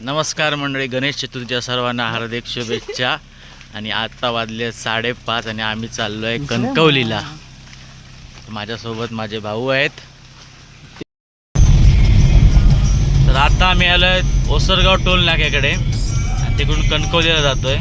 नमस्कार मंडळी, गणेश चतुर्थीच्या सर्वांना हार्दिक शुभेच्छा. आणि आता वाजले 5:30 आणि आम्ही चाललो आहे कणकवलीला. माझ्यासोबत माझे भाऊ आहेत. तर आता आम्ही आलो आहे ओसरगाव टोल नाक्याकडे, तिकडून कणकवलीला जातोय.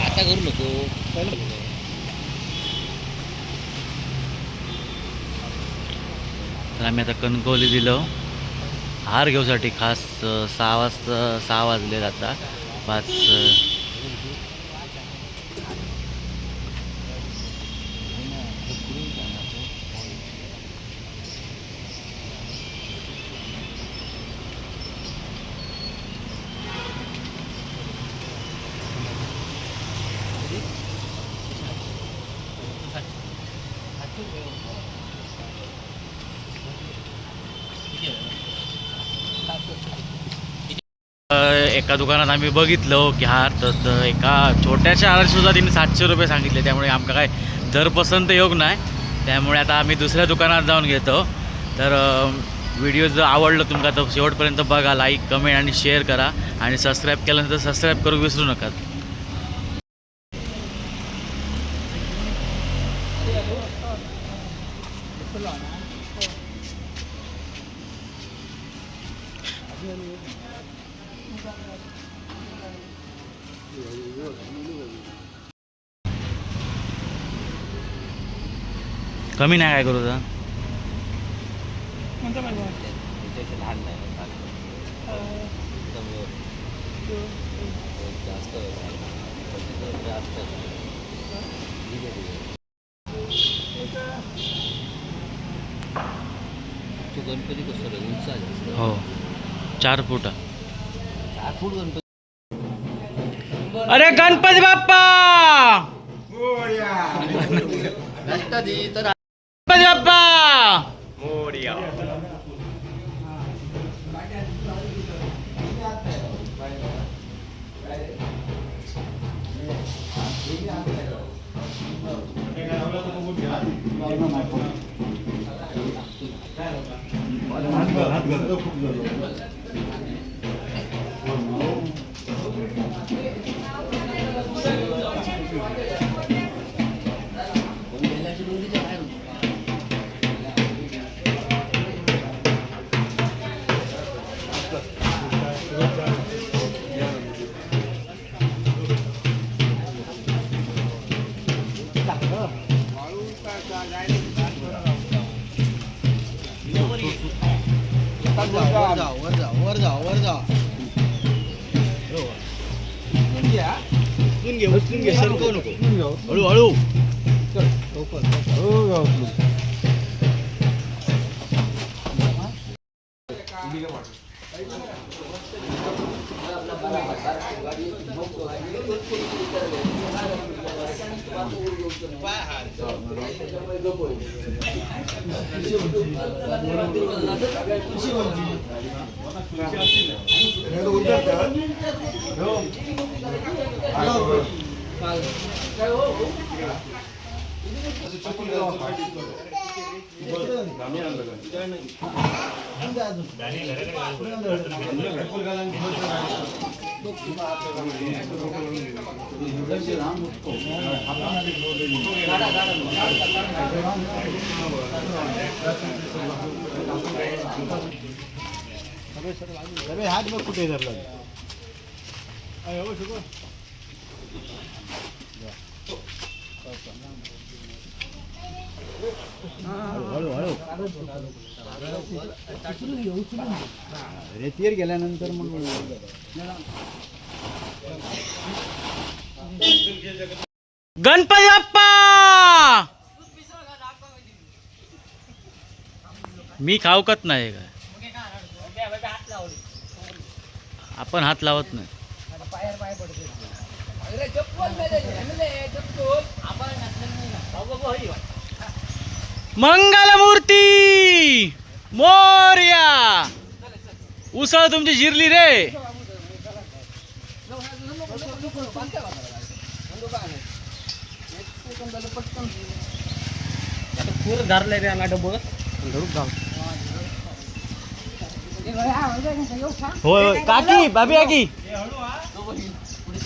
आता करू नको. तर आम्ही आता कणकवली दिलो हार घेऊसाठी खास. 6 वाजले आता 5. एका दुकानात आम्ही बघितलं की हार, तर एका छोट्याशा हाराची सुद्धा तिने 700 रुपये सांगितले. त्यामुळे आमका काय दर पसंत योग नाही. त्यामुळे आता आम्ही दुसऱ्या दुकानात जाऊन घेतो. तर व्हिडिओ जर आवडलं तुमका तर शेवटपर्यंत बघा, लाईक कमेंट आणि शेअर करा. आणि सबस्क्राईब केलं तर सबस्क्राईब करू विसरू नका. कमी नाही काय करू तर लहान नाही गणपती कसं उंचा जास्त. हो, 4 फूट. 4 फूट गणपती. अरे गणपती बाप्पा, गणपती तर गणपती बाप्पा. वर जा. उचलून घे सरकवू नको. हळूहळू. हात बघ कुठे धरला. रेतीवर गेल्यानंतर मग गणपती बाप्पा. मी खाऊकत नाही काय, आपण हात लावत नाही. Diretso po, may dali. Ano na eh, dito. Abang natin na. Bago ko hiyo. Mangalmurti Morya. उसळ तुमची जिरली रे. होय होय काकी भाभी काकी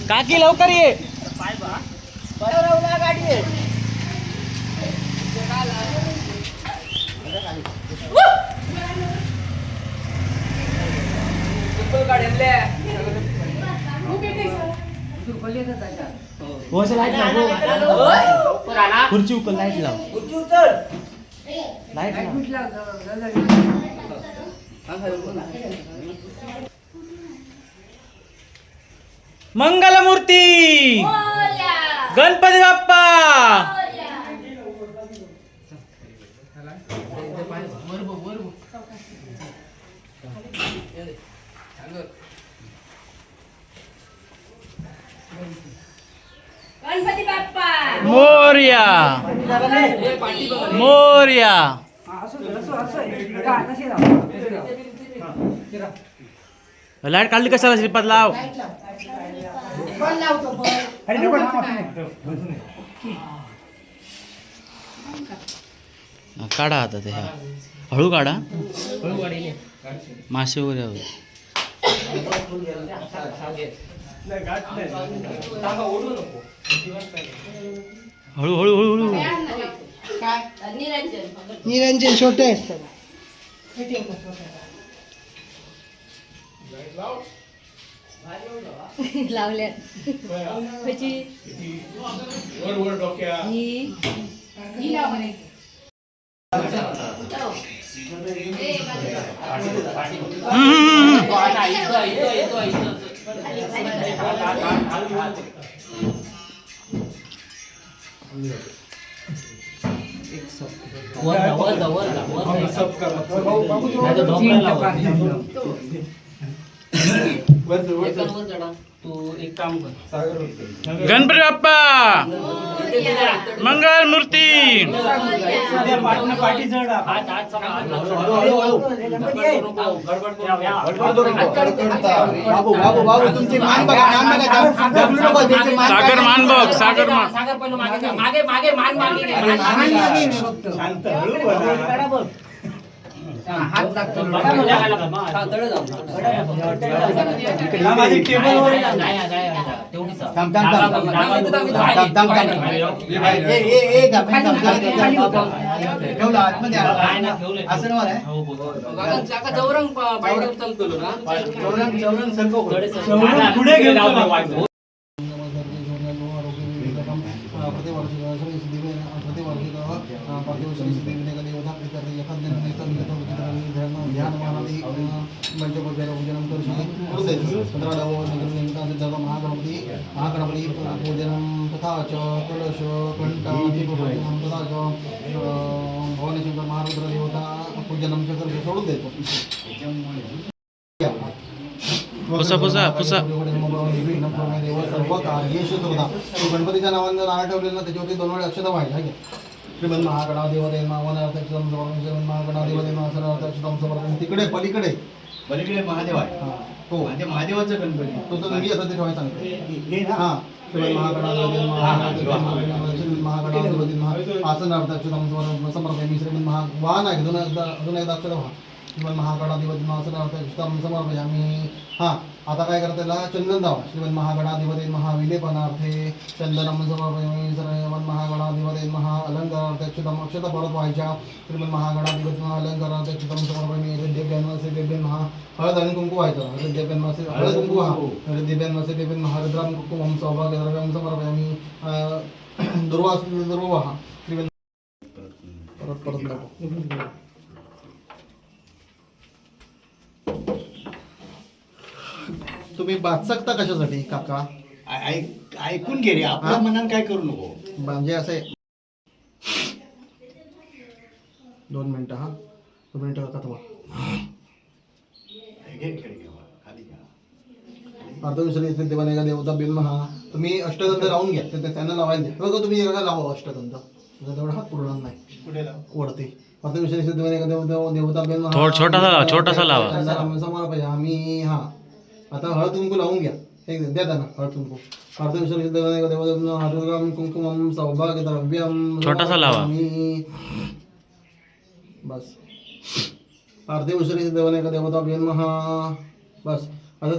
काकी लवकर ये. खुर्ची उकल लाईट लाव. लाईट मंगलमूर्ती गणपती बाप्पा. गणपती बाप्पा मोरया मोरया. लाईट काढली कशाला श्रीपाद लाव. काढा आता ते हळू काढा. मासे वगैरे हवे. हळू हळू हळू हळू. निरंजन छोटे असतात. लावल्यात गणपती बाप्पा मंगल मूर्ती. बाबू बाबू बाबू तुमची मान बघा, मान बघा. ढकलू नको, तुमची मान सागर बघा. मान बघ. सागर मान. मागे मागे मान मागे शांत हळू बोला. हात लागतो थांब, थांब, थांब. थांब, थांब, थांब. ठेवलं आतमध्ये आला. असं नव्हतं आहे. चौरंग पाहिजे केलो ना चौरंग सरको. पुढे घेऊन महागणपती पूजनं तथा च कलश घंटा दीपपूजनं तथा च भवानीशंकर महारुद्र देवता पूजनं च करून सोडून देतो. पुसा पुसा पुसा. सर्व कार्येषु सुद्धा गणपतीच्या नावानं जर नाव ठेवलेलं ना त्याच्यावरती 2 वेळा अक्षता पाहिजे आहे. श्रीमन महागणाधिपती महावनार्थक्षतम समर्पण. श्रीमन महागणाधिपती महासनार्थक्षतम समर्पण. तिकडे पलीकडे महादेव आहे. हो म्हणजे महादेवाचा गणपती तो तर मी आता ते ठेवायला सांगतो. हां श्रीमन महागणाधिपती श्रीमन महागणाधिपती आसनार्थक्षतम समर्पयामि. श्रीमन वाहन आहे अजून एकदा अक्षर व्हा. श्रीमन महागणाधिपती महासनार्थक्षतम समर्पयामि. हां आता काय करता त्याला चंदन दावा. श्रीमन महागणाधिपती महाविलेपनार्थे चंदनम समर्पयामि. श्रीमन महागणाधिपती महा अलंकारार्थक्षतम अक्षता परत व्हायच्या. श्रीमन महागणाधिपती महा अलंकारार्थक्षतम समर्पयामि. हृदयभ्यान्वसे देव्यन महा हळद आणि कुंकू व्हायचं. हृदयभ्यान्वसे हळद कुंकू हा हृदयभ्यान्वसे देव्यन महारुद्राम कुंकुमं सौभाग्यद्रव्यं समर्पयामि. दुर्वास दुर्वाहा. श्रीमन परत परत नको. तुम्ही बाचकता कशासाठी काका? ऐकून घे रे, आपल्या मनात काय करू नको. म्हणजे असे 2 मिनिटं. हा 2 मिनिटं काका तुम्हाला अर्धविसर्जित देवाने देवता बिल महा. तुम्ही अष्टदंत राहून घ्या. ते त्यांना लावायला द्या. बघा तुम्ही एका लावा अष्टदंत. तुझा तेवढा हात पुरणार नाही कुठे लाव? वरती पार्थिव शरीर सिद्धीवन एक देवता छोटासा लावा. पाहिजे आम्ही हा आता हळद कुंकू लावून घ्या एक द्या त्यांना हळद कुंकू पार्थिव शरीर सिद्धीवन एक देवता हरिग्राम कुंकुमम सौभाग्य द्रव्यम छोटासा लावा. आम्ही बस पार्थिव शरीर सिद्धीवन एक देवता महा बस आता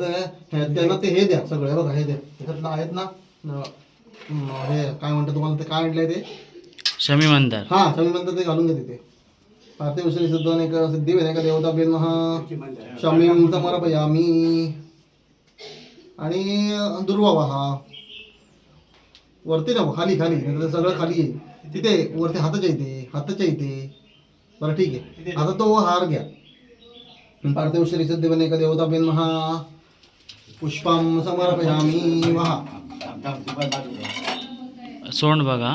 त्यांना ते हे द्या सगळे बघा हे द्या त्याच्यातलं आहेत ना हे काय म्हणतात तुम्हाला ते काय म्हटलंय ते शमी मंदार. हा समी म्हणतात ते घालून घ्या तिथे पार्थिव श्री सिद्धविनायक सिद्धिविनायक देवता महा शमीम समर्पयामी आणि दुर्वा हा वरती ना खाली खाली नाहीतर सगळं खाली येईल तिथे वरती हाताच्या इथे बरं ठीक आहे आता तो हार घ्या पार्थिव श्री सिद्धिविनायक देवता महा पुष्पम समर्पयामी वहा सोंड बघा.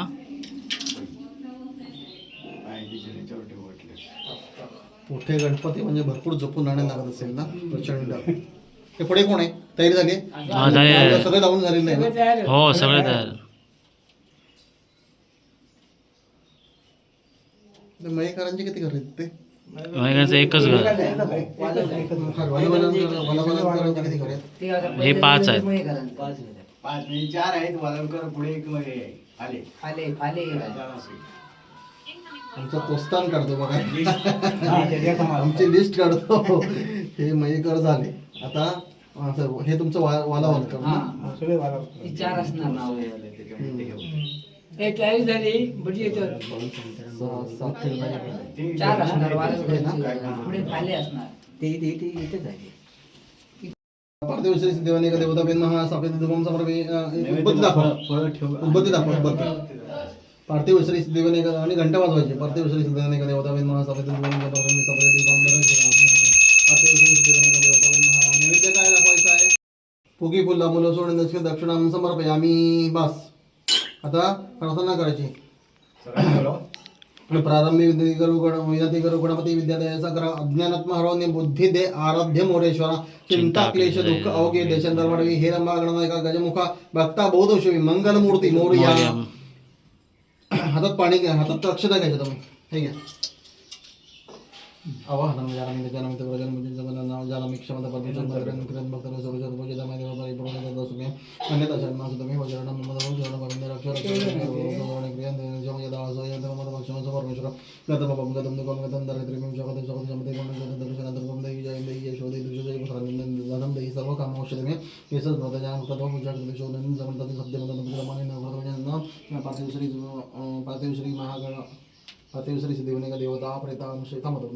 मोठे गणपती म्हणजे भरपूर जपून राहणे लागत असेल ना प्रचंड ते पुढे कोण आहे तयारी झाली हा, झाली. सगळे लावून झालेले नाही ना? हो सगळे तयार. ते मयेकरांचे किती घर आहेत ते मयेकरांचं एकच घर. वनवालांकरांचे किती घर आहेत हे 5 आहेत. 5 म्हणजे 4 आहेत वालवकर पुढे एक आले आमचा पोस्तान काढतो बघा आमची लिस्ट काढतो हे मयेकर झाले आता असं हे तुमचं वालावलकर ना सगळे वाला चार असणार नाव चार असणार पुढे फाले असणार ते इथेच आहे. पार्थिव श्री सिद्धिविनायक देवता महा सापेत दुमम समर्पे उद्बत्ती दाखवा उद्बत्ती दाखवा उद्बत्ती पार्थिव श्री सिद्धिविनायक आणि घंटा वाजवायचे पार्थिव श्री सिद्धिविनायक देवता महा सापेत दुमम पार्थिव श्री सिद्धिविनायक देवता महा नैवेद्य काय दाखवायचं आहे फुगी फुल्ला मुलं सोडून दक्षिणाम समर्पयामी बस आता प्रार्थना करायची प्रारंभी विद्यार्थी करू गणपती विद्यालयाचा ग्रह अज्ञानात्मा हरवणे बुद्धी दे आराध्य मोरेश्वरा चिंता क्लेश दुःख अवघे देशांतर वाढवी हे रंबा गणनायका गजमुखा भक्ता बौद्धशिवी मंगलमूर्ती मोरया हातात पाणी घ्या हातात अक्षता घ्यायचं तुम्ही हे घ्या आवाहन जानामित जानामित प्रजन मुझे जबन नाम जानामिक क्षमता परमेश्वर मंदिरन कृत भक्त सर्व पूजे दमाय देव परि प्रभु दसुमे अन्यथा शर्मा सुतमे वजरण मद वजरण परमेश्वर अक्षर भगवान क्रियान जम यदा असोय तम मद भक्षण परमेश्वर गतम बम गतम दुकम गतम दरिद्र मिम जगत जगत समते कोण जगत दर्शन दर्पम देई जय देई यशोदे दुष जय पुत्रन दानम देई सर्व काम औषधमे केसस भक्त जान तत्व पूजा शोधन समंत सत्य मद प्रमाणे न पार्थिव श्री महागण पार्थिव श्री सिद्धिविनायक देवता प्रेता श्री थांबतो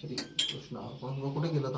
श्री कृष्ण कुठे गेलं